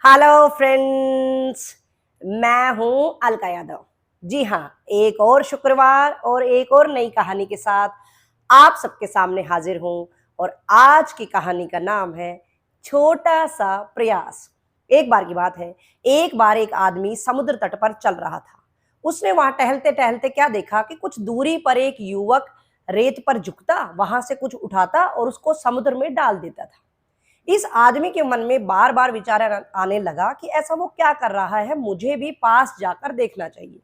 Hello friends, मैं हूं अलका यादव। जी हाँ, एक और शुक्रवार और एक और नई कहानी के साथ आप सबके सामने हाजिर हूं। और आज की कहानी का नाम है छोटा सा प्रयास। एक बार की बात है, एक बार एक आदमी समुद्र तट पर चल रहा था। उसने वहां टहलते टहलते क्या देखा कि कुछ दूरी पर एक युवक रेत पर झुकता, वहां से कुछ उठाता और उसको समुद्र में डाल देता था। इस आदमी के मन में बार बार विचार आने लगा कि ऐसा वो क्या कर रहा है, मुझे भी पास जाकर देखना चाहिए।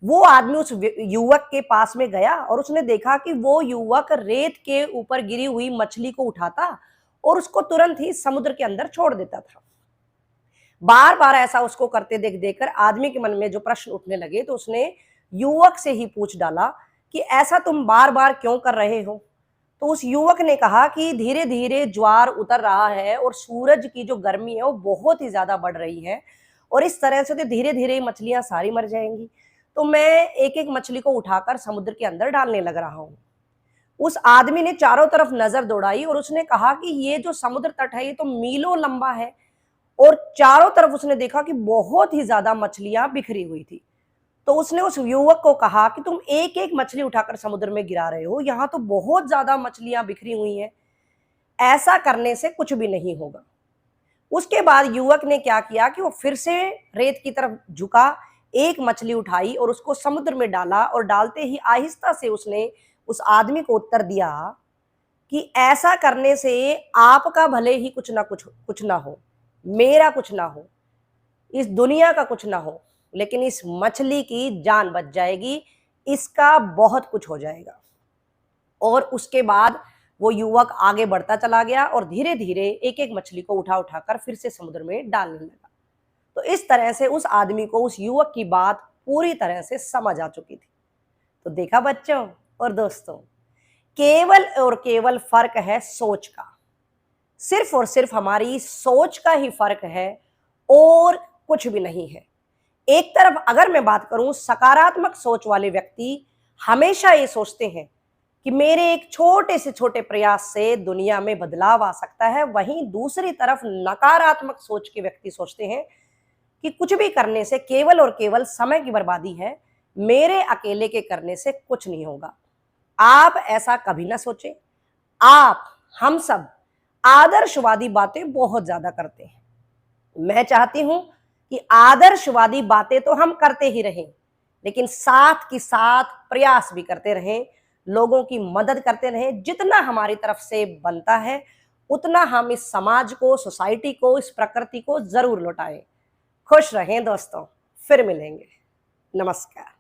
वो आदमी उस युवक के पास में गया और उसने देखा कि वो युवक रेत के ऊपर गिरी हुई मछली को उठाता और उसको तुरंत ही समुद्र के अंदर छोड़ देता था। बार बार ऐसा उसको करते देख देखकर आदमी के मन में जो प्रश्न उठने लगे, तो उसने युवक से ही पूछ डाला कि ऐसा तुम बार बार क्यों कर रहे हो। तो उस युवक ने कहा कि धीरे धीरे ज्वार उतर रहा है और सूरज की जो गर्मी है वो बहुत ही ज्यादा बढ़ रही है, और इस तरह से तो धीरे धीरे मछलियां सारी मर जाएंगी। तो मैं एक एक मछली को उठाकर समुद्र के अंदर डालने लग रहा हूँ। उस आदमी ने चारों तरफ नजर दौड़ाई और उसने कहा कि ये जो समुद्र तट है ये तो मीलों लंबा है, और चारों तरफ उसने देखा कि बहुत ही ज्यादा मछलियां बिखरी हुई थी। तो उसने उस युवक को कहा कि तुम एक एक मछली उठाकर समुद्र में गिरा रहे हो, यहाँ तो बहुत ज्यादा मछलियां बिखरी हुई हैं, ऐसा करने से कुछ भी नहीं होगा। उसके बाद युवक ने क्या किया कि वो फिर से रेत की तरफ झुका, एक मछली उठाई और उसको समुद्र में डाला, और डालते ही आहिस्ता से उसने उस आदमी को उत्तर दिया कि ऐसा करने से आपका भले ही कुछ ना हो, मेरा कुछ ना हो, इस दुनिया का कुछ ना हो, लेकिन इस मछली की जान बच जाएगी, इसका बहुत कुछ हो जाएगा। और उसके बाद वो युवक आगे बढ़ता चला गया और धीरे धीरे एक एक मछली को उठा उठाकर फिर से समुद्र में डालने लगा। तो इस तरह से उस आदमी को उस युवक की बात पूरी तरह से समझ आ चुकी थी। तो देखा बच्चों और दोस्तों, केवल और केवल फर्क है सोच का। सिर्फ और सिर्फ हमारी सोच का ही फर्क है, और कुछ भी नहीं है। एक तरफ अगर मैं बात करूं, सकारात्मक सोच वाले व्यक्ति हमेशा ये सोचते हैं कि मेरे एक छोटे से छोटे प्रयास से दुनिया में बदलाव आ सकता है। वहीं दूसरी तरफ नकारात्मक सोच के व्यक्ति सोचते हैं कि कुछ भी करने से केवल और केवल समय की बर्बादी है, मेरे अकेले के करने से कुछ नहीं होगा। आप ऐसा कभी ना सोचें। आप, हम सब आदर्शवादी बातें बहुत ज्यादा करते हैं। मैं चाहती हूं कि आदर्शवादी बातें तो हम करते ही रहें, लेकिन साथ की साथ प्रयास भी करते रहें, लोगों की मदद करते रहें। जितना हमारी तरफ से बनता है उतना हम इस समाज को, सोसाइटी को, इस प्रकृति को जरूर लौटाएं। खुश रहें दोस्तों, फिर मिलेंगे। नमस्कार।